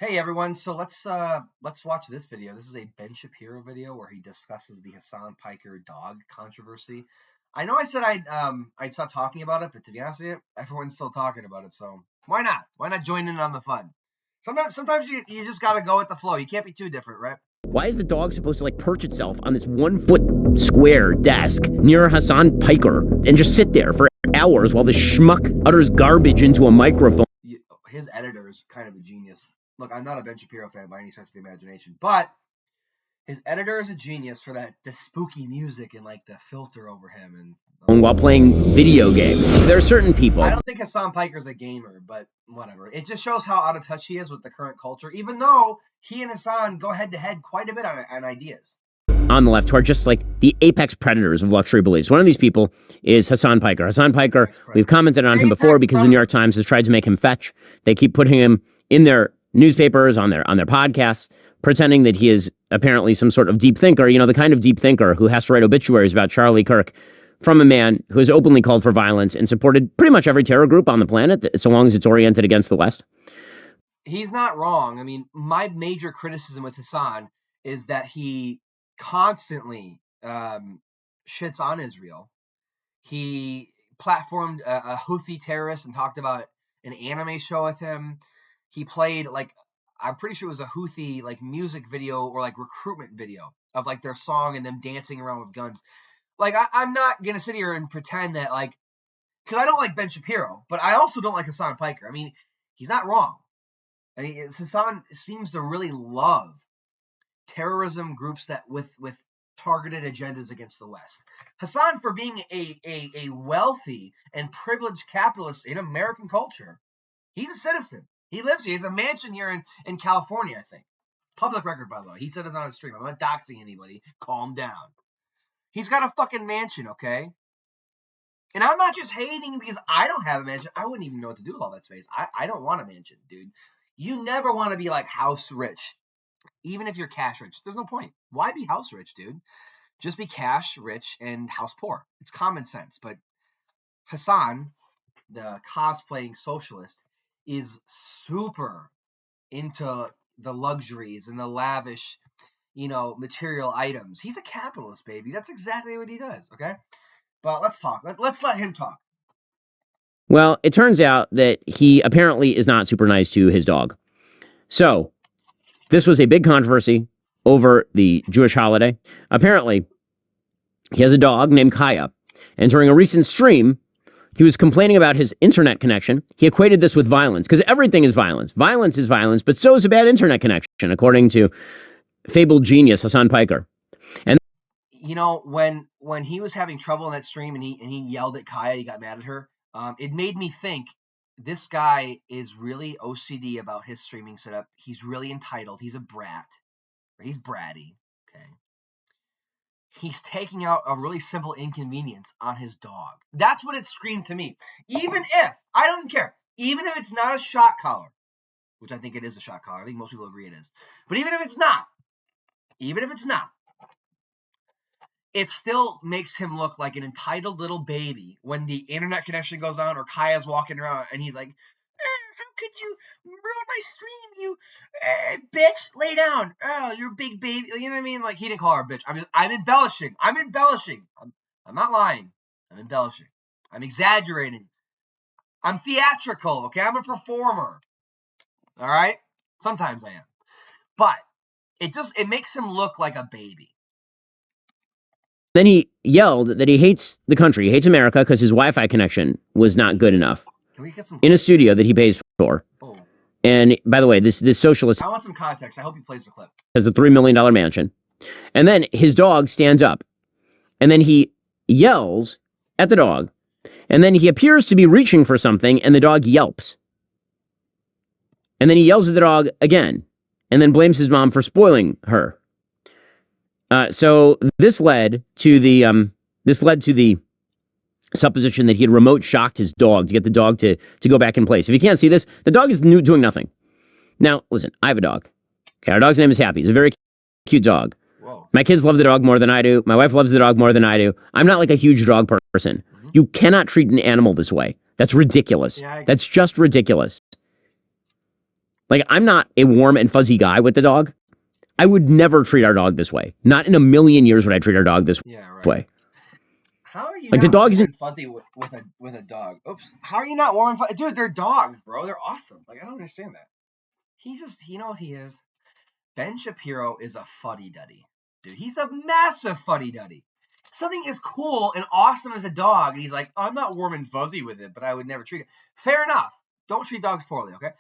Hey everyone, so let's watch this video. This is a Ben Shapiro video where he discusses the Hasan Piker dog controversy. I know I said I'd stop talking about it, but to be honest with you, everyone's still talking about it, so why not? Why not join in on the fun? Sometimes you just gotta go with the flow. You can't be too different, right? Why is the dog supposed to perch itself on this 1 foot square desk near Hasan Piker and just sit there for hours while the schmuck utters garbage into a microphone? His editor is kind of a genius. Look, I'm not a Ben Shapiro fan by any stretch of the imagination, but his editor is a genius for the spooky music and the filter over him and while playing video games. There are certain people. I don't think Hasan Piker's a gamer, but whatever. It just shows how out of touch he is with the current culture, even though he and Hasan go head to head quite a bit on ideas. On the left, who are just like the apex predators of luxury beliefs. One of these people is Hasan Piker. Hasan Piker, we've commented on him before because the New York Times has tried to make him fetch. They keep putting him in their newspapers, on their podcasts, pretending that he is apparently some sort of deep thinker, the kind of deep thinker who has to write obituaries about Charlie Kirk from a man who has openly called for violence and supported pretty much every terror group on the planet, so long as it's oriented against the West. He's not wrong. I mean, my major criticism with Hasan is that he constantly shits on Israel. He platformed a Houthi terrorist and talked about an anime show with him. He played I'm pretty sure it was a Houthi music video or recruitment video of their song and them dancing around with guns. I'm not gonna sit here and pretend that because I don't like Ben Shapiro, but I also don't like Hasan Piker. I mean, he's not wrong. I mean, Hasan seems to really love terrorism groups that with targeted agendas against the West. Hasan, for being a wealthy and privileged capitalist in American culture, he's a citizen. He lives here. He has a mansion here in California, I think. Public record, by the way. He said it's on his stream. I'm not doxing anybody. Calm down. He's got a fucking mansion, okay? And I'm not just hating because I don't have a mansion. I wouldn't even know what to do with all that space. I don't want a mansion, dude. You never want to be house rich. Even if you're cash rich. There's no point. Why be house rich, dude? Just be cash rich and house poor. It's common sense. But Hasan, the cosplaying socialist, is super into the luxuries and the lavish, material items. He's a capitalist, baby. That's exactly what he does, okay? But let's talk. Let's let him talk. Well, it turns out that he apparently is not super nice to his dog. So, this was a big controversy over the Jewish holiday. Apparently, he has a dog named Kaya. And during a recent stream, he was complaining about his internet connection. He equated this with violence, because everything is violence. Violence is violence, but so is a bad internet connection, according to fabled genius Hasan Piker. And when he was having trouble in that stream and he yelled at Kaya, he got mad at her. It made me think this guy is really OCD about his streaming setup. He's really entitled. He's a brat. He's bratty. Okay. He's taking out a really simple inconvenience on his dog. That's what it screamed to me. Even if, I don't care, even if it's not a shock collar, which I think it is a shock collar. I think most people agree it is. But even if it's not, it still makes him look like an entitled little baby when the internet connection goes on or Kaya's walking around and he's like, how could you ruin my stream, you bitch? Lay down. Oh, you're a big baby. You know what I mean? He didn't call her a bitch. I'm embellishing. I'm not lying. I'm embellishing. I'm exaggerating. I'm theatrical, okay? I'm a performer. All right? Sometimes I am. But it makes him look like a baby. Then he yelled that he hates the country. He hates America because his Wi-Fi connection was not good enough. Can we get some in a studio that he pays for? Oh. And by the way, this socialist, I want some context. I hope he plays the clip. Has a $3 million mansion. And then his dog stands up. And then he yells at the dog. And then he appears to be reaching for something, and the dog yelps. And then he yells at the dog again, and then blames his mom for spoiling her. So this led to the supposition that he had remote shocked his dog to get the dog to go back in place. If you can't see this, the dog is doing nothing. Now, listen, I have a dog. Okay, our dog's name is Happy. He's a very cute dog. Whoa. My kids love the dog more than I do. My wife loves the dog more than I do. I'm not like a huge dog person. Mm-hmm. You cannot treat an animal this way. That's ridiculous. Yeah, that's just ridiculous. Like, I'm not a warm and fuzzy guy with the dog. I would never treat our dog this way. Not in a million years would I treat our dog this way. How are you Like, the not dog warm isn't and fuzzy with a dog? Oops. How are you not warm and fuzzy? Dude, they're dogs, bro. They're awesome. Like, I don't understand that. You know what he is? Ben Shapiro is a fuddy-duddy. Dude, he's a massive fuddy-duddy. Something is cool and awesome as a dog, and he's like, I'm not warm and fuzzy with it, but I would never treat it. Fair enough. Don't treat dogs poorly, okay?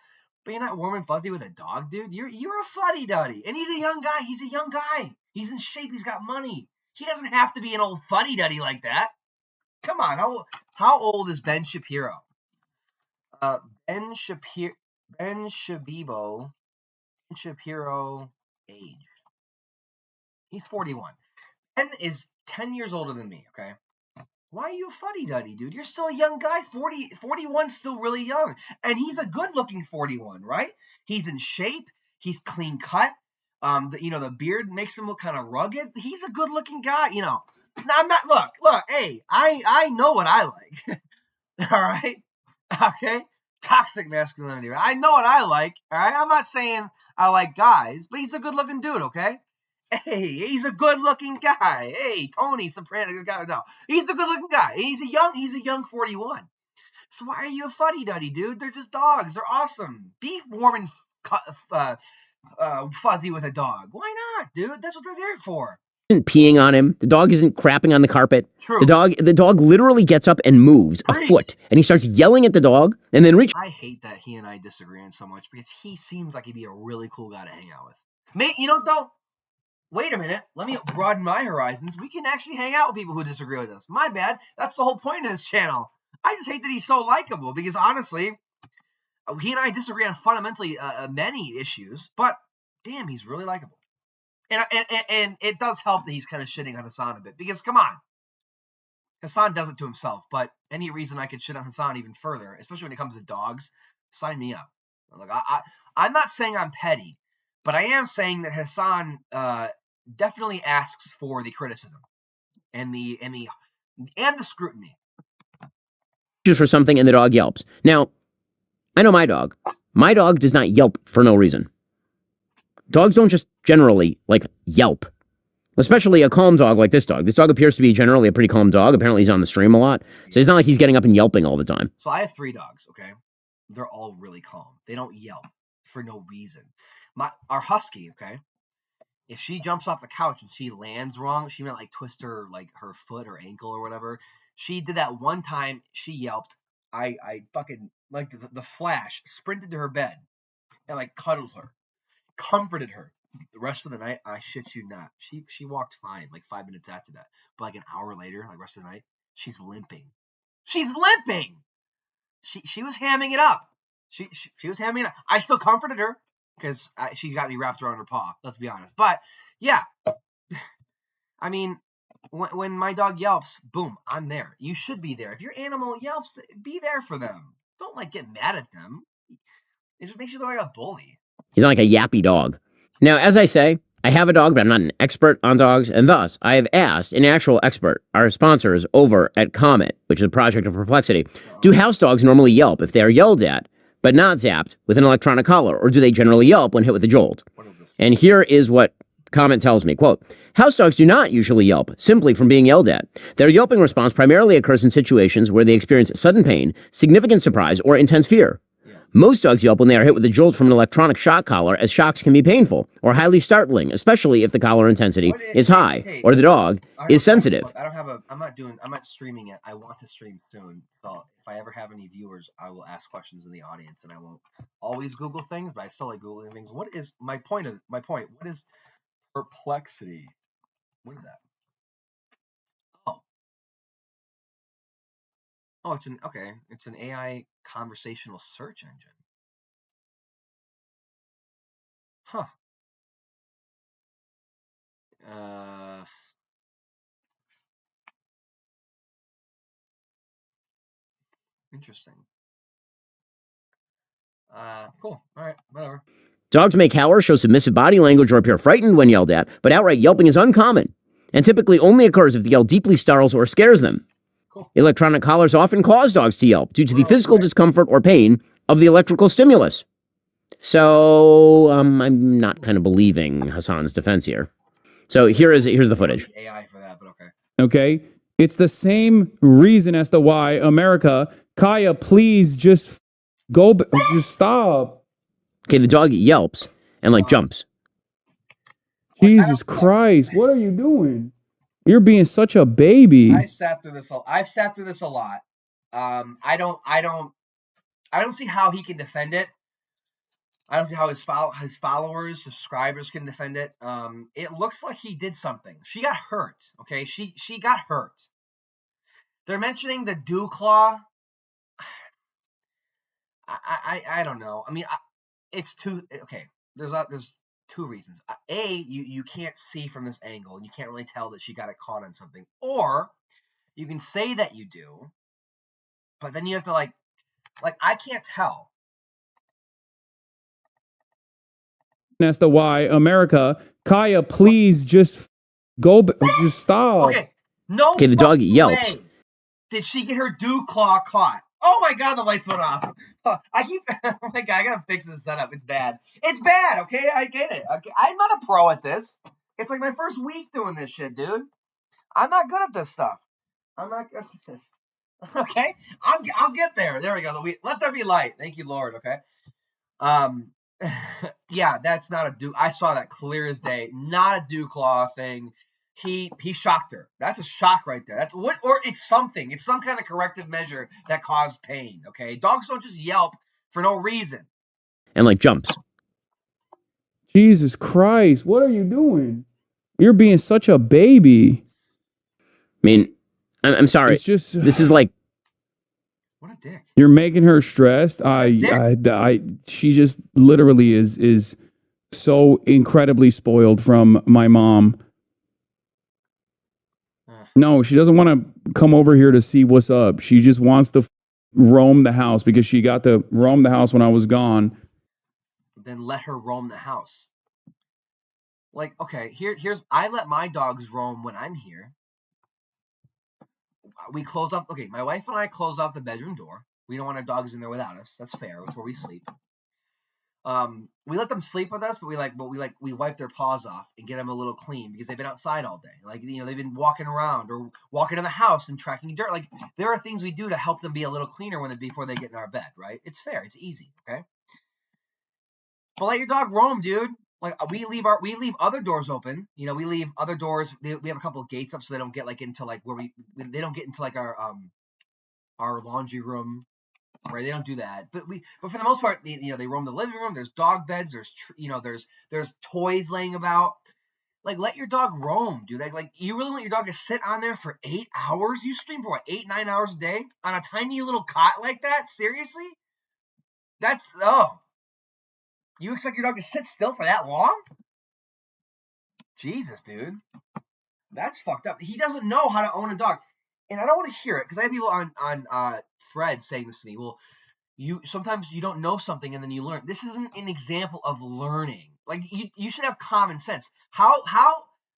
But you're not warm and fuzzy with a dog, dude. You're a fuddy-duddy. And he's a young guy. He's a young guy. He's in shape. He's got money. He doesn't have to be an old fuddy-duddy like that. Come on. How old is Ben Shapiro? Ben Shapiro age. He's 41. Ben is 10 years older than me, okay? Why are you a fuddy-duddy, dude? You're still a young guy. 41's still really young. And he's a good-looking 41, right? He's in shape. He's clean cut. The beard makes him look kind of rugged. He's a good-looking guy, you know. Now, I'm not, look, hey, I know what I like. All right? Okay? Toxic masculinity, right? I know what I like, all right? I'm not saying I like guys, but he's a good-looking dude, okay? Hey, he's a good-looking guy. Hey, Tony Soprano, no, he's a good-looking guy. He's a young 41. So why are you a fuddy-duddy, dude? They're just dogs. They're awesome. Be warm and fuzzy with a dog. Why not, dude? That's what they're there for. Isn't peeing on him. The dog isn't crapping on the carpet. True. The dog literally gets up and moves a foot, and he starts yelling at the dog, and then reaches. I hate that he and I disagree on so much because he seems like he'd be a really cool guy to hang out with. Mate, don't. Wait a minute. Let me broaden my horizons. We can actually hang out with people who disagree with us. My bad. That's the whole point of this channel. I just hate that he's so likable because honestly, he and I disagree on fundamentally many issues, but damn, he's really likable. And it does help that he's kind of shitting on Hasan a bit because come on, Hasan does it to himself. But any reason I could shit on Hasan even further, especially when it comes to dogs, sign me up. Look, I'm not saying I'm petty, but I am saying that Hasan definitely asks for the criticism and the scrutiny. For something, and the dog yelps. Now, I know my dog. My dog does not yelp for no reason. Dogs don't just generally, yelp. Especially a calm dog like this dog. This dog appears to be generally a pretty calm dog. Apparently he's on the stream a lot. So it's not like he's getting up and yelping all the time. So I have 3 dogs, okay? They're all really calm. They don't yelp for no reason. Our husky, okay? If she jumps off the couch and she lands wrong, she might twist her foot or ankle or whatever. She did that one time. She yelped. I fucking the Flash sprinted to her bed and cuddled her, comforted her. The rest of the night, I shit you not, she walked fine 5 minutes after that. But an hour later, rest of the night, she's limping. She's limping. She was hamming it up. She was hamming it up. I still comforted her because she got me wrapped around her paw. Let's be honest. But yeah, I mean, when my dog yelps, boom, I'm there. You should be there. If your animal yelps, be there for them. Don't get mad at them. It just makes you look like a bully. He's not like a yappy dog. Now, as I say, I have a dog, but I'm not an expert on dogs, and thus I have asked an actual expert, our sponsors over at Comet, which is a project of perplexity, do house dogs normally yelp if they are yelled at, but not zapped with an electronic collar, or do they generally yelp when hit with a jolt? What is this? And here is what Comet tells me, quote, house dogs do not usually yelp simply from being yelled at. Their yelping response primarily occurs in situations where they experience sudden pain, significant surprise, or intense fear. Most dogs yelp when they are hit with a jolt from an electronic shock collar, as shocks can be painful or highly startling, especially if the collar intensity is high or the dog is sensitive. I'm not streaming it. I want to stream soon. So if I ever have any viewers, I will ask questions in the audience, and I won't always Google things, but I still like Googling things. What is my point? What is perplexity? What is that? Oh, it's an AI conversational search engine. Huh. Interesting. Cool. All right, whatever. Dogs may cower, show submissive body language, or appear frightened when yelled at, but outright yelping is uncommon and typically only occurs if the yell deeply startles or scares them. Cool. Electronic collars often cause dogs to yelp due to the physical discomfort or pain of the electrical stimulus. So I'm not kind of believing Hasan's defense here. So here's the footage. AI for that, but okay. Okay, it's the same reason as to why America. Kaya, please just just stop. Okay, the dog yelps and like jumps. Jesus Christ, what are you doing? You're being such a baby. I've sat through this a lot. I don't see how he can defend it. I don't see how his followers, subscribers can defend it. It looks like he did something. She got hurt. Okay, she got hurt. They're mentioning the dew claw. I don't know. I mean, it's too okay. There's two reasons. A, you can't see from this angle, and you can't really tell that she got it caught on something. Or you can say that you do, but then you have to like I can't tell. As to why America. Kaya, please just just stop. Okay, no. Okay, the dog yelps. Way did she get her dew claw caught? Oh my god, the lights went off. I keep. Oh my god, I gotta fix this setup. It's bad. It's bad. Okay, I get it. Okay, I'm not a pro at this. It's like my first week doing this shit, dude. I'm not good at this stuff. I'm not good at this. Okay, I'll get there. There we go. Let there be light. Thank you, Lord. Okay. Yeah, that's not a dew. I saw that clear as day. Not a dew claw thing. He shocked her. That's a shock right there. That's what, or it's something. It's some kind of corrective measure that caused pain. Okay, dogs don't just yelp for no reason. And like jumps. Jesus Christ, what are you doing? You're being such a baby. I mean, I'm sorry. It's just this is like. What a dick. You're making her stressed. She just literally is so incredibly spoiled from my mom. No, she doesn't want to come over here to see what's up. She just wants to roam the house because she got to roam the house when I was gone. Then let her roam the house. Like, okay, here's I let my dogs roam when I'm here. We close off. Okay, my wife and I close off the bedroom door. We don't want our dogs in there without us. That's fair. It's where we sleep. We let them sleep with us, but we wipe their paws off and get them a little clean because they've been outside all day. Like, you know, they've been walking around or walking in the house and tracking dirt. Like, there are things we do to help them be a little cleaner before they get in our bed, right? It's fair. It's easy. Okay. But let your dog roam, dude. Like, we leave other doors open. You know, we leave other doors. We have a couple of gates up so they don't get like into like they don't get into like our laundry room. Right, they don't do that, but for the most part, they roam the living room. There's dog beds. There's toys laying about. Like, let your dog roam, dude. Like you really want your dog to sit on there for 8 hours? You stream for what, 8-9 hours a day on a tiny little cot like that? Seriously? You expect your dog to sit still for that long? Jesus, dude, that's fucked up. He doesn't know how to own a dog, and I don't want to hear it because I have people on threads saying this to me. Well, sometimes you don't know something and then you learn. This isn't an example of learning. Like, you should have common sense. How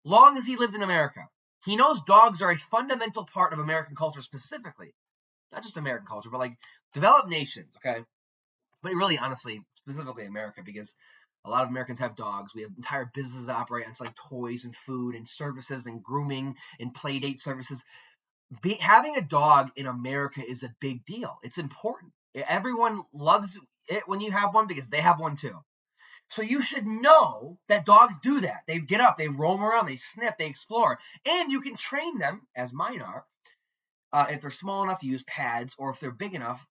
long has he lived in America? He knows dogs are a fundamental part of American culture specifically. Not just American culture, but like developed nations, okay? But really, honestly, specifically America, because a lot of Americans have dogs. We have entire businesses that operate on like toys and food and services and grooming and play date services. Having a dog in America is a big deal. It's important. Everyone loves it when you have one because they have one too. So you should know that dogs do that. They get up, they roam around, they sniff, they explore. And you can train them, as mine are, if they're small enough, use pads, or if they're big enough,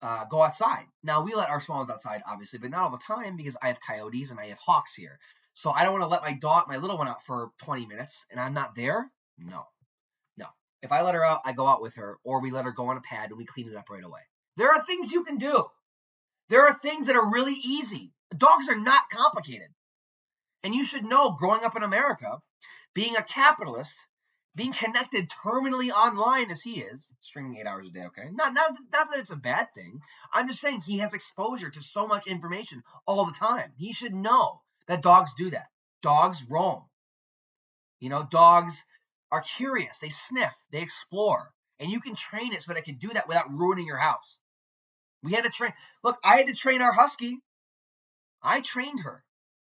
go outside. Now, we let our small ones outside, obviously, but not all the time because I have coyotes and I have hawks here. So I don't want to let my little one out for 20 minutes and I'm not there. No. If I let her out, I go out with her, or we let her go on a pad and we clean it up right away. There are things you can do. There are things that are really easy. Dogs are not complicated. And you should know, growing up in America, being a capitalist, being connected terminally online as he is, streaming 8 hours a day, okay? Not that it's a bad thing. I'm just saying he has exposure to so much information all the time. He should know that dogs do that. Dogs roam. Dogs are curious. They sniff. They explore. And you can train it so that it can do that without ruining your house. We had to train. Look, I had to train our husky. I trained her.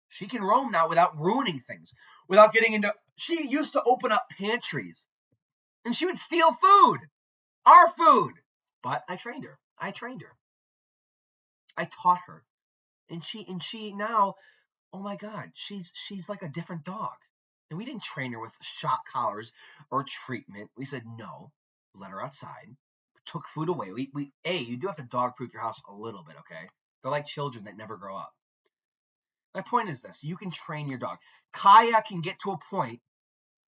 She can roam now without ruining things, without getting into. She used to open up pantries, and she would steal food, our food. But I trained her. I taught her, and she now, oh my God, she's like a different dog. And we didn't train her with shock collars or treatment. We said no, let her outside, took food away. You do have to dog proof your house a little bit, okay? They're like children that never grow up. My point is this: you can train your dog. Kaya can get to a point.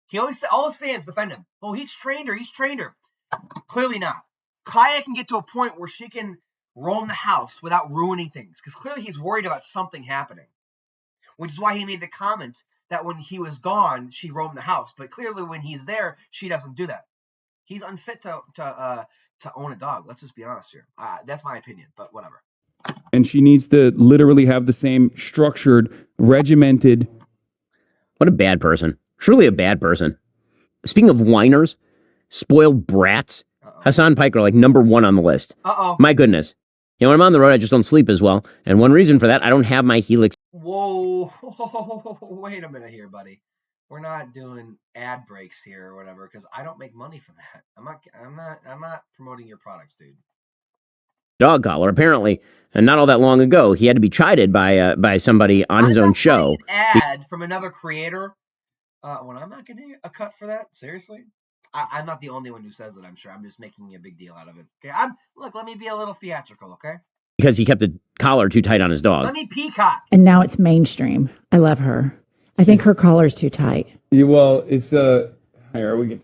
He always said, all his fans defend him. Oh, he's trained her. Clearly not. Kaya can get to a point where she can roam the house without ruining things, because clearly he's worried about something happening, which is why he made the comments that when he was gone, she roamed the house. But clearly when he's there, she doesn't do that. He's unfit to own a dog. Let's just be honest here. That's my opinion, but whatever. And she needs to literally have the same structured, regimented. What a bad person. Truly a bad person. Speaking of whiners, spoiled brats, Hasan Piker, like number one on the list. My goodness. You know, when I'm on the road, I just don't sleep as well. And one reason for that, I don't have my Helix. Whoa. Wait a minute here, buddy. We're not doing ad breaks here or whatever, because I don't make money from that. I'm not promoting your products, dude. Dog collar, apparently, and not all that long ago, he had to be chided by somebody on his own show. An ad from another creator. When I'm not getting a cut for that, seriously. I'm not the only one who says it, I'm sure. I'm just making a big deal out of it. Okay, let me be a little theatrical, okay? Because he kept the collar too tight on his dog. Let me peacock. And now it's mainstream. I love her. I think her collar's too tight. Well, it's here we get.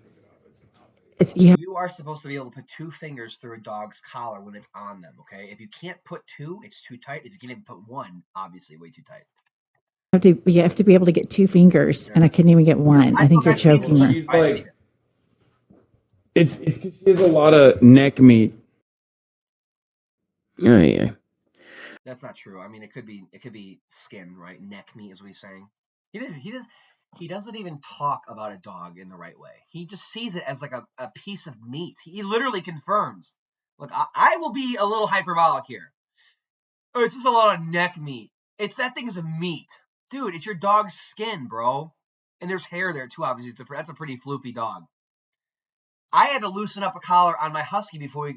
You are supposed to be able to put 2 fingers through a dog's collar when it's on them, okay? If you can't put 2, it's too tight. If you can even put 1, obviously way too tight. You have to be able to get 2 fingers, and I couldn't even get 1. I think you're choking her. She's like, it's because she has a lot of neck meat. Oh, yeah. That's not true. I mean, it could be skin, right? Neck meat is what he's saying. He doesn't even talk about a dog in the right way. He just sees it as like a piece of meat. He literally confirms. Look, I will be a little hyperbolic here. Oh, it's just a lot of neck meat. That thing's a meat. Dude, it's your dog's skin, bro. And there's hair there too, obviously. That's a pretty floofy dog. I had to loosen up a collar on my husky before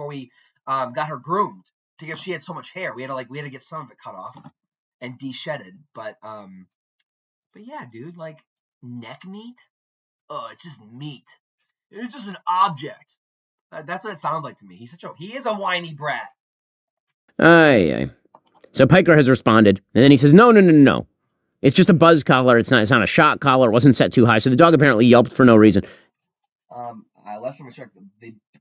we got her groomed, because she had so much hair. We had to get some of it cut off and de-shedded. But yeah, dude, like neck meat. Oh, it's just meat. It's just an object. That's what it sounds like to me. He is a whiny brat. Aye. So Piker has responded, and then he says, no. It's just a buzz collar. It's not a shock collar. It wasn't set too high. So the dog apparently yelped for no reason. Last time I checked,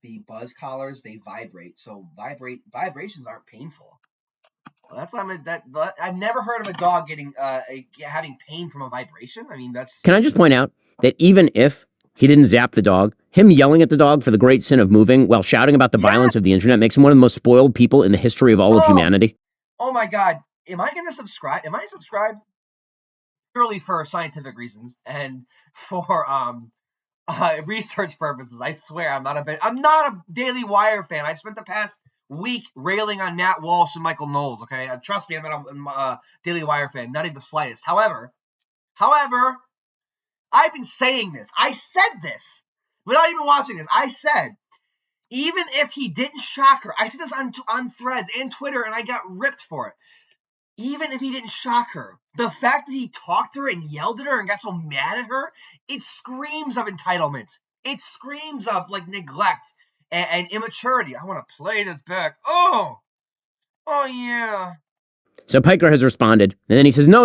the buzz collars, they vibrate. So vibrations aren't painful. Well, I've never heard of a dog having pain from a vibration. I mean, that's. Can I just point out that even if he didn't zap the dog, him yelling at the dog for the great sin of moving while shouting about the violence of the internet makes him one of the most spoiled people in the history of all of humanity. Oh my God. Am I going to subscribe? Am I subscribed? Purely for scientific reasons and for research purposes. I swear I'm not a Daily Wire fan. I spent the past week railing on Matt Walsh and Michael Knowles, okay? Trust me, I'm not a Daily Wire fan, not even the slightest. However, I've been saying this. I said this without even watching this. I said, even if he didn't shock her, I said this on Threads and Twitter, and I got ripped for it. Even if he didn't shock her, the fact that he talked to her and yelled at her and got so mad at her, it screams of entitlement. It screams of like neglect and immaturity. I want to play this back. Oh yeah. So Piker has responded, and then he says, no.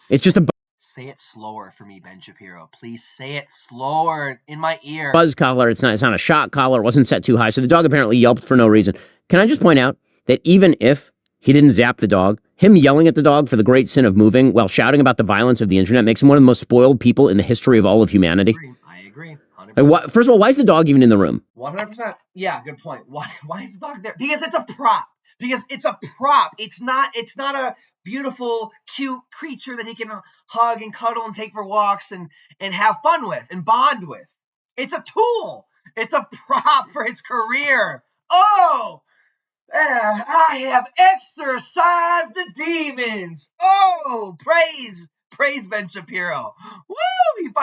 It's just a Say it slower for me, Ben Shapiro. Please say it slower in my ear. Buzz collar. It's not a shock collar. It wasn't set too high. So the dog apparently yelped for no reason. Can I just point out that even if he didn't zap the dog, him yelling at the dog for the great sin of moving while shouting about the violence of the internet makes him one of the most spoiled people in the history of all of humanity. I agree. 100%. First of all, why is the dog even in the room? 100%. Yeah, good point. Why is the dog there? Because it's a prop. It's not a beautiful, cute creature that he can hug and cuddle and take for walks and have fun with and bond with. It's a tool. It's a prop for his career. Oh! I have exorcised the demons. Oh, praise Ben Shapiro. Woo!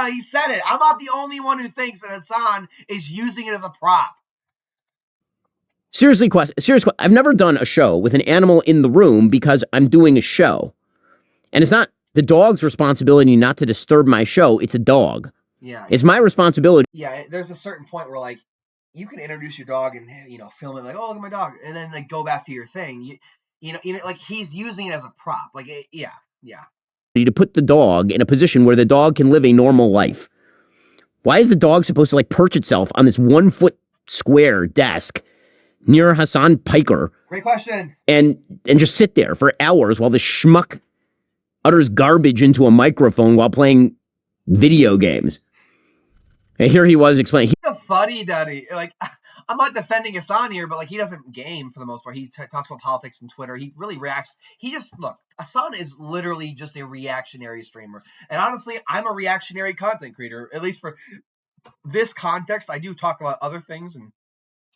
He said it. I'm not the only one who thinks that Hasan is using it as a prop. Seriously, I've never done a show with an animal in the room because I'm doing a show. And it's not the dog's responsibility not to disturb my show. It's a dog. Yeah. It's my responsibility. Yeah, there's a certain point where, like, you can introduce your dog and, film it like, oh, look at my dog. And then, like, go back to your thing. Like, he's using it as a prop. Like, yeah. To put the dog in a position where the dog can live a normal life. Why is the dog supposed to, like, perch itself on this 1 foot square desk near Hasan Piker? Great question. And just sit there for hours while the schmuck utters garbage into a microphone while playing video games. And here he was explaining. He's a fuddy-duddy. Like, I'm not defending Hasan here, but, like, he doesn't game for the most part. He talks about politics on Twitter. He really reacts. Look, Hasan is literally just a reactionary streamer. And honestly, I'm a reactionary content creator, at least for this context. I do talk about other things, and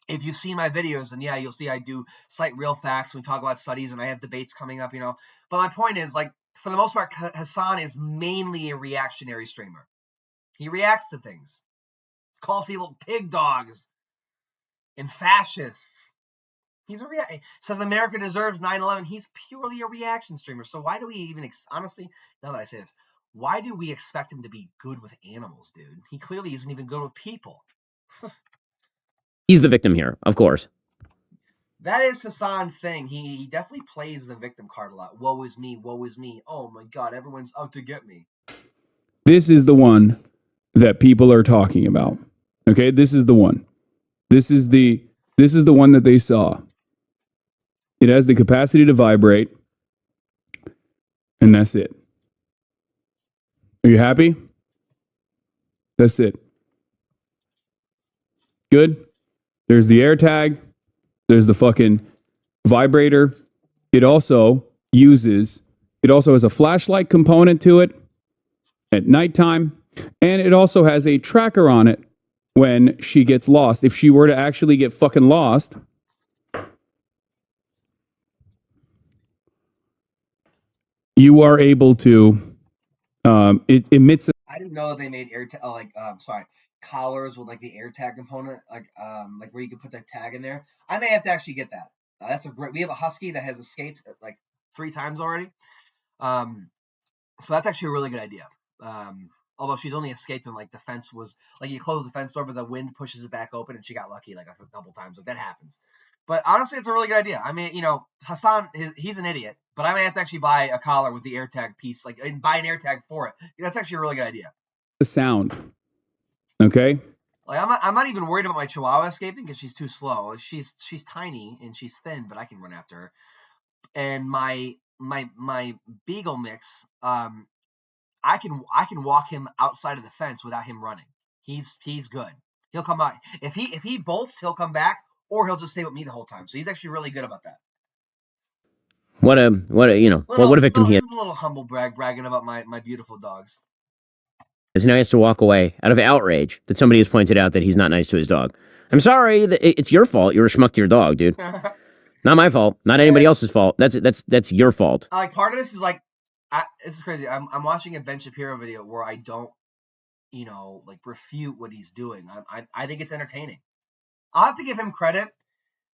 if you see my videos, then yeah, you'll see I do cite real facts. We talk about studies, and I have debates coming up, But my point is, like, for the most part, Hasan is mainly a reactionary streamer. He reacts to things. Calls people pig dogs and fascists. Says America deserves 9/11. He's purely a reaction streamer. So why do we even, honestly, now that I say this, why do we expect him to be good with animals, dude? He clearly isn't even good with people. He's the victim here, of course. That is Hasan's thing. He definitely plays the victim card a lot. Woe is me, woe is me. Oh my God, everyone's out to get me. This is the one that people are talking about. Okay, this is the one. This is the one that they saw. It has the capacity to vibrate, and that's it. Are you happy? That's it. Good. There's the AirTag. There's the fucking vibrator. It also has a flashlight component to it at nighttime, and it also has a tracker on it when she gets lost. If she were to actually get fucking lost, you are able to, it emits. I didn't know that they made collars with like the AirTag component, like where you could put the tag in there. I may have to actually get that. We have a husky that has escaped like 3 times already. So that's actually a really good idea. Although she's only escaped when like the fence was like you close the fence door, but the wind pushes it back open, and she got lucky like a couple times. Like that happens. But honestly, it's a really good idea. I mean, Hasan, he's an idiot, but I may have to actually buy a collar with the AirTag piece, like, and buy an AirTag for it. That's actually a really good idea. The sound, okay? Like I'm not even worried about my Chihuahua escaping because she's too slow. She's tiny and she's thin, but I can run after her. And my Beagle mix, I can walk him outside of the fence without him running. He's good. He'll come out if he bolts, he'll come back, or he'll just stay with me the whole time. So he's actually really good about that. What a victim he is. He's a little humble bragging about my beautiful dogs. Because now he has to walk away out of outrage that somebody has pointed out that he's not nice to his dog. I'm sorry, it's your fault. You're a schmuck to your dog, dude. Not my fault. Not anybody else's fault. That's your fault. Like part of this is like, this is crazy. I'm watching a Ben Shapiro video where I don't, like refute what he's doing. I think it's entertaining. I'll have to give him credit.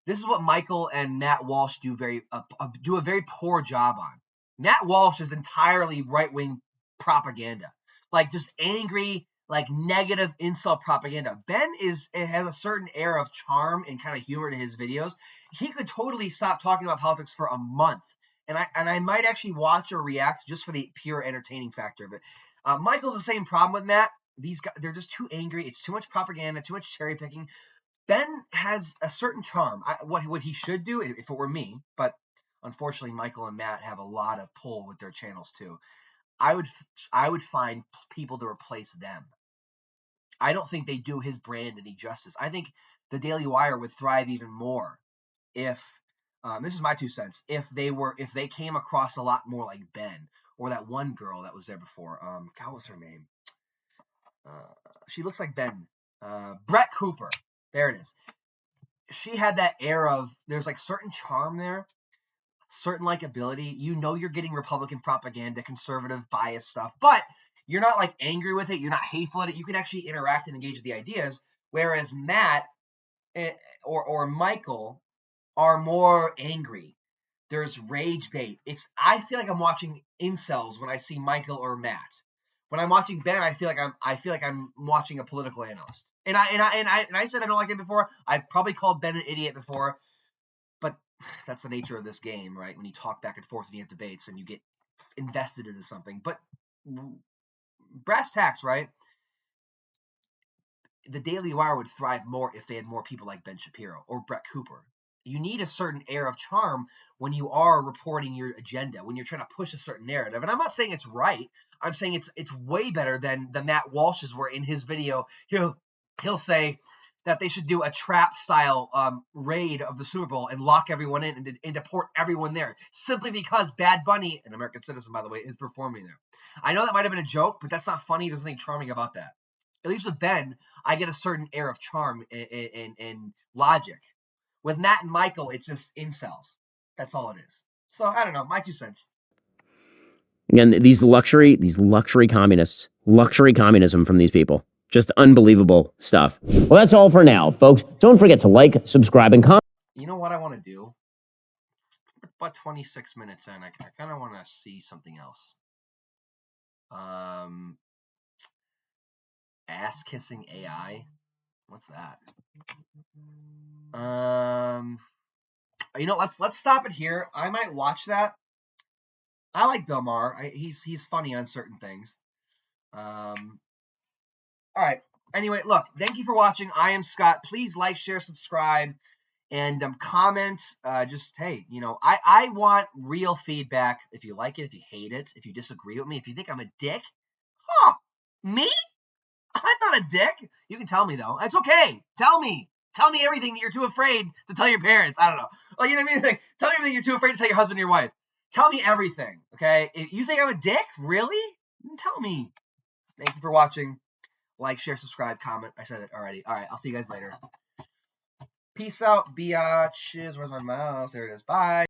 This is what Michael and Matt Walsh do a very poor job on. Matt Walsh is entirely right-wing propaganda, like just angry, like negative insult propaganda. Ben has a certain air of charm and kind of humor to his videos. He could totally stop talking about politics for a month, and I might actually watch or react just for the pure entertaining factor of it. Michael's the same problem with Matt. These guys, they're just too angry. It's too much propaganda, too much cherry picking. Ben has a certain charm. What he should do, if it were me, but unfortunately, Michael and Matt have a lot of pull with their channels too. I would find people to replace them. I don't think they do his brand any justice. I think the Daily Wire would thrive even more if this is my 2 cents. If they came across a lot more like Ben or that one girl that was there before. God, what was her name? She looks like Ben. Brett Cooper. There it is. she had that air of, there's like certain charm there, certain likability. You know you're getting Republican propaganda, conservative bias stuff, but you're not like angry with it. You're not hateful at it. You can actually interact and engage with the ideas. Whereas Matt or Michael are more angry. There's rage bait. I feel like I'm watching incels when I see Michael or Matt. When I'm watching Ben, I feel like I'm watching a political analyst. And I said I don't like it before. I've probably called Ben an idiot before, but that's the nature of this game, right? When you talk back and forth and you have debates and you get invested into something. But brass tacks, right? The Daily Wire would thrive more if they had more people like Ben Shapiro or Brett Cooper. You need a certain air of charm when you are reporting your agenda, when you're trying to push a certain narrative. And I'm not saying it's right. I'm saying it's way better than the Matt Walsh's, where in his video he'll say that they should do a trap style raid of the Super Bowl and lock everyone in and deport everyone there, simply because Bad Bunny, an American citizen by the way, is performing there. I know that might have been a joke, but that's not funny. There's nothing charming about that. At least with Ben, I get a certain air of charm and logic. With Matt and Michael, it's just incels. That's all it is. So I don't know. My 2 cents. Again, these luxury communists, luxury communism from these people. Just unbelievable stuff. Well, that's all for now, folks. Don't forget to like, subscribe, and comment. You know what I want to do? About 26 minutes in, I kind of want to see something else. Ass kissing AI. What's that? You know, let's stop it here. I might watch that. I like Bill Maher. He's funny on certain things. All right. Anyway, look, thank you for watching. I am Scott. Please like, share, subscribe, and comment. Just, hey, you know, I want real feedback. If you like it, if you hate it, if you disagree with me, if you think I'm a dick. Huh, me? I'm not a dick. You can tell me, though. It's okay. Tell me. Tell me everything that you're too afraid to tell your parents. I don't know. Like, you know what I mean? Like, tell me everything you're too afraid to tell your husband or your wife. Tell me everything, okay? If you think I'm a dick, really? Tell me. Thank you for watching. Like, share, subscribe, comment. I said it already. All right, I'll see you guys later. Peace out, biatches. Where's my mouse? There it is. Bye.